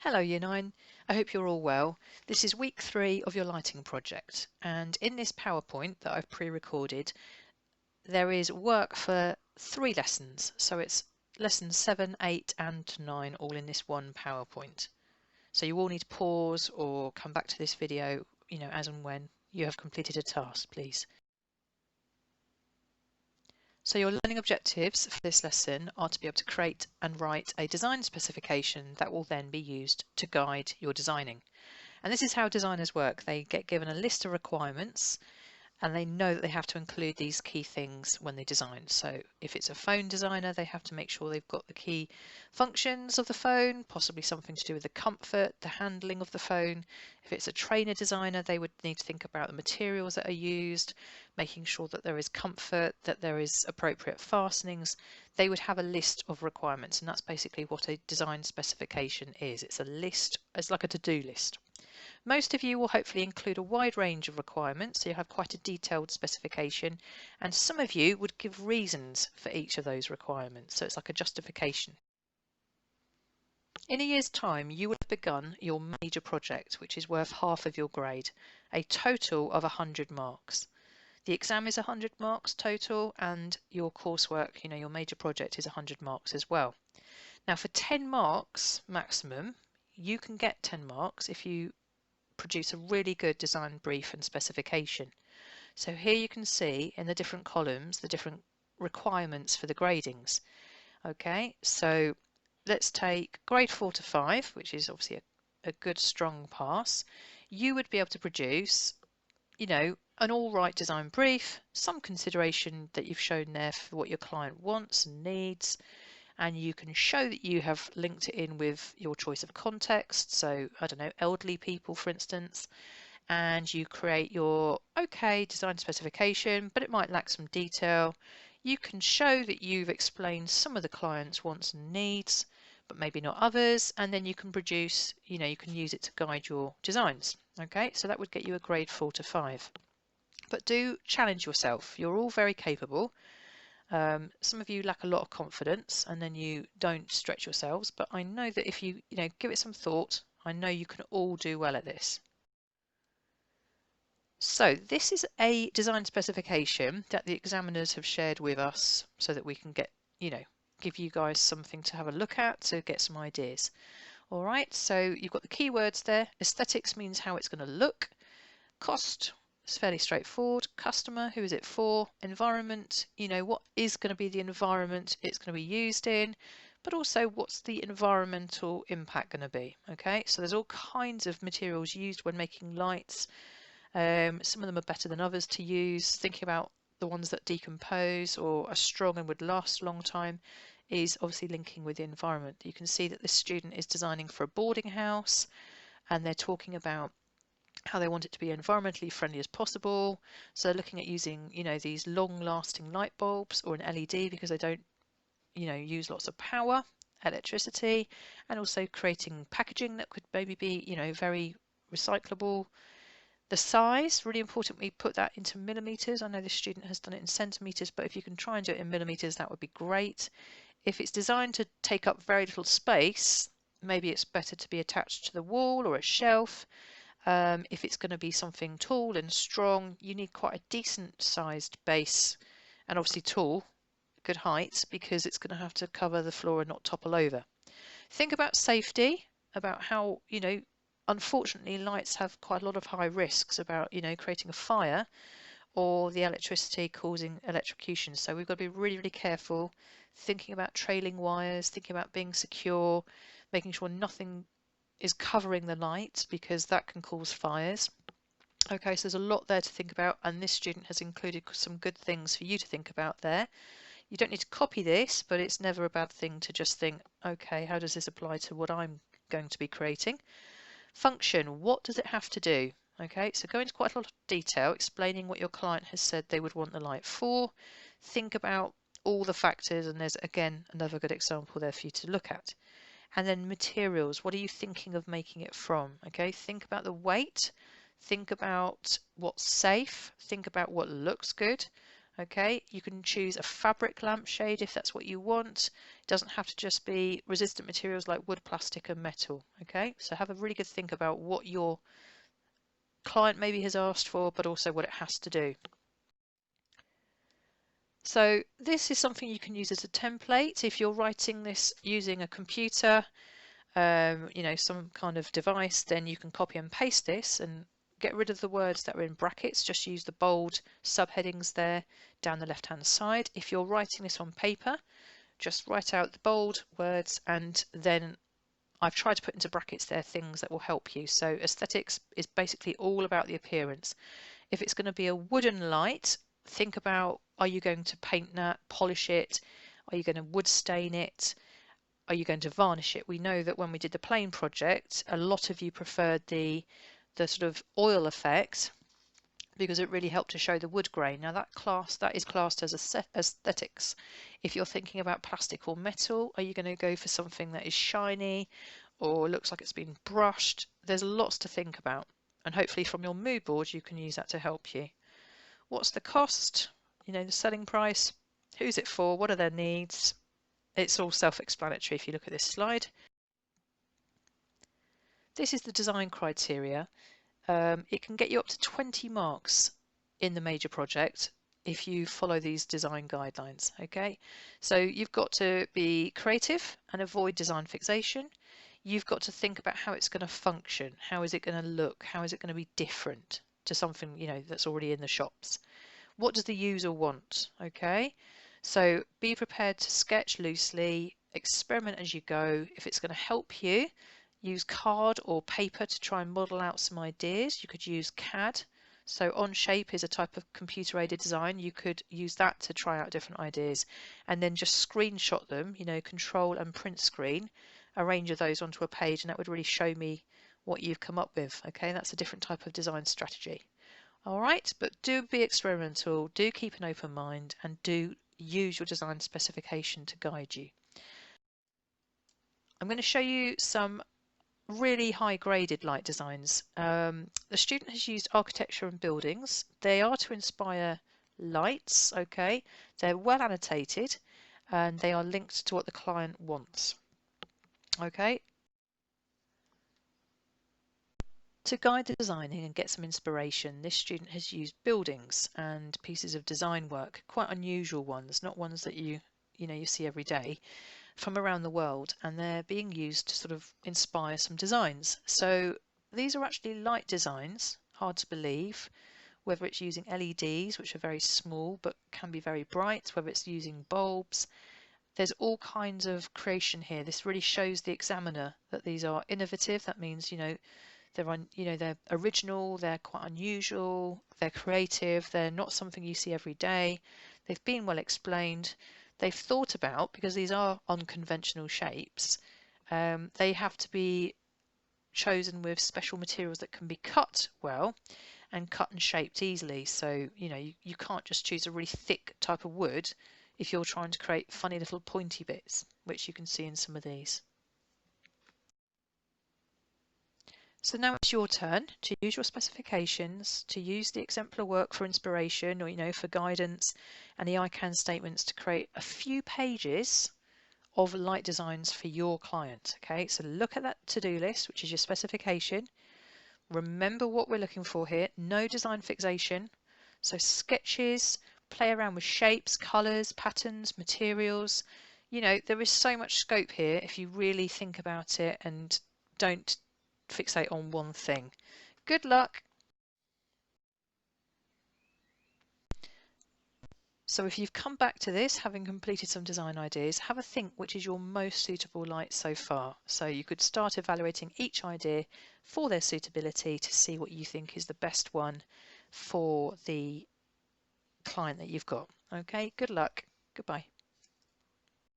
Hello Year 9, I hope you're all well. This is week 3 of your lighting project, and in this PowerPoint that I've pre-recorded there is work for 3 lessons, so it's lessons 7, 8 and 9 all in this one PowerPoint. So you all need to pause or come back to this video, as and when you have completed a task, please. So your learning objectives for this lesson are to be able to create and write a design specification that will then be used to guide your designing. And this is how designers work. They get given a list of requirements and they know that they have to include these key things when they design. So if it's a phone designer, they have to make sure they've got the key functions of the phone, possibly something to do with the comfort, the handling of the phone. If it's a trainer designer, they would need to think about the materials that are used, making sure that there is comfort, that there is appropriate fastenings. They would have a list of requirements, and that's basically what a design specification is. It's a list, it's like a to-do list. Most of you will hopefully include a wide range of requirements, so you have quite a detailed specification, and some of you would give reasons for each of those requirements, so it's like a justification. In a year's time, you will have begun your major project, which is worth half of your grade, a total of 100 marks. The exam is 100 marks total, and your coursework, your major project is 100 marks as well. Now for 10 marks maximum, you can get 10 marks if you produce a really good design brief and specification. So here you can see in the different columns the different requirements for the gradings. Okay, so let's take grade 4 to 5, which is obviously a good strong pass. You would be able to produce, an all right design brief, some consideration that you've shown there for what your client wants and needs, and you can show that you have linked it in with your choice of context, so I don't know, elderly people for instance, and you create your okay design specification, but it might lack some detail. You can show that you've explained some of the client's wants and needs, but maybe not others, and then you can produce, you can use it to guide your designs. Okay, so that would get you a grade 4 to 5. But do challenge yourself. You're all very capable. Some of you lack a lot of confidence and then you don't stretch yourselves, but I know that if you give it some thought, I know you can all do well at this. So this is a design specification that the examiners have shared with us so that we can get, give you guys something to have a look at to get some ideas. All right, so you've got the keywords there. Aesthetics means how it's going to look. Cost, it's fairly straightforward. Customer, who is it for? Environment, what is going to be the environment it's going to be used in, but also what's the environmental impact going to be. Okay, so there's all kinds of materials used when making lights. Some of them are better than others to use. Thinking about the ones that decompose or are strong and would last a long time is obviously linking with the environment. You can see that this student is designing for a boarding house and they're talking about how they want it to be environmentally friendly as possible. So looking at using, these long-lasting light bulbs or an LED because they don't, use lots of power, electricity, and also creating packaging that could maybe be, very recyclable. The size, really important we put that into millimeters. I know this student has done it in centimeters, but if you can try and do it in millimeters, that would be great. If it's designed to take up very little space, maybe it's better to be attached to the wall or a shelf. If it's going to be something tall and strong, you need quite a decent sized base and obviously tall, good height, because it's going to have to cover the floor and not topple over. Think about safety, about how, unfortunately lights have quite a lot of high risks about, creating a fire or the electricity causing electrocution. So we've got to be really, really careful, thinking about trailing wires, thinking about being secure, making sure nothing is covering the light because that can cause fires. Okay, so there's a lot there to think about, and this student has included some good things for you to think about there. You don't need to copy this, but it's never a bad thing to just think, okay, how does this apply to what I'm going to be creating? Function, what does it have to do? Okay, so go into quite a lot of detail explaining what your client has said they would want the light for. Think about all the factors, and there's again another good example there for you to look at. And then materials, what are you thinking of making it from? Okay, think about the weight, think about what's safe, think about what looks good. Okay, you can choose a fabric lampshade if that's what you want. It doesn't have to just be resistant materials like wood, plastic and metal. Okay, so have a really good think about what your client maybe has asked for, but also what it has to do. So this is something you can use as a template if you're writing this using a computer, you know, some kind of device, then you can copy and paste this and get rid of the words that are in brackets. Just use the bold subheadings there down the left hand side. If you're writing this on paper, just write out the bold words, and then I've tried to put into brackets there things that will help you. So aesthetics is basically all about the appearance. If it's going to be a wooden light, think about, are you going to paint that, polish it? Are you going to wood stain it? Are you going to varnish it? We know that when we did the plane project, a lot of you preferred the sort of oil effect because it really helped to show the wood grain. Now that is classed as aesthetics. If you're thinking about plastic or metal, are you going to go for something that is shiny or looks like it's been brushed? There's lots to think about, and hopefully from your mood board you can use that to help you. What's the cost? You know, the selling price. Who's it for? What are their needs? It's all self-explanatory if you look at this slide. This is the design criteria. It can get you up to 20 marks in the major project if you follow these design guidelines. Okay, so you've got to be creative and avoid design fixation. You've got to think about how it's going to function. How is it going to look? How is it going to be different to something, you know, that's already in the shops? What does the user want? Okay, so be prepared to sketch loosely, experiment as you go. If it's going to help you, use card or paper to try and model out some ideas. You could use CAD. So Onshape is a type of computer aided design. You could use that to try out different ideas and then just screenshot them, you know, control and print screen, a range of those onto a page, and that would really show me what you've come up with. Okay, that's a different type of design strategy. All right, but do be experimental, do keep an open mind, and do use your design specification to guide you. I'm going to show you some really high graded light designs. The student has used architecture and buildings. They are to inspire lights, okay? They're well annotated and they are linked to what the client wants. Okay, to guide the designing and get some inspiration, this student has used buildings and pieces of design work, quite unusual ones, not ones that you see every day, from around the world, and they're being used to sort of inspire some designs. So these are actually light designs, hard to believe, whether it's using LEDs, which are very small but can be very bright, whether it's using bulbs. There's all kinds of creation here. This really shows the examiner that these are innovative. That means, they're original, they're quite unusual, they're creative, they're not something you see every day. They've been well explained. They've thought about, because these are unconventional shapes, they have to be chosen with special materials that can be cut well and cut and shaped easily. So, you can't just choose a really thick type of wood if you're trying to create funny little pointy bits, which you can see in some of these. So now it's your turn to use your specifications, to use the exemplar work for inspiration or, for guidance, and the I can statements to create a few pages of light designs for your client. Okay, so look at that to-do list, which is your specification. Remember what we're looking for here, no design fixation. So sketches, play around with shapes, colours, patterns, materials. There is so much scope here if you really think about it and don't fixate on one thing. Good luck! So if you've come back to this, having completed some design ideas, have a think which is your most suitable light so far. So you could start evaluating each idea for their suitability to see what you think is the best one for the client that you've got. Okay, good luck. Goodbye.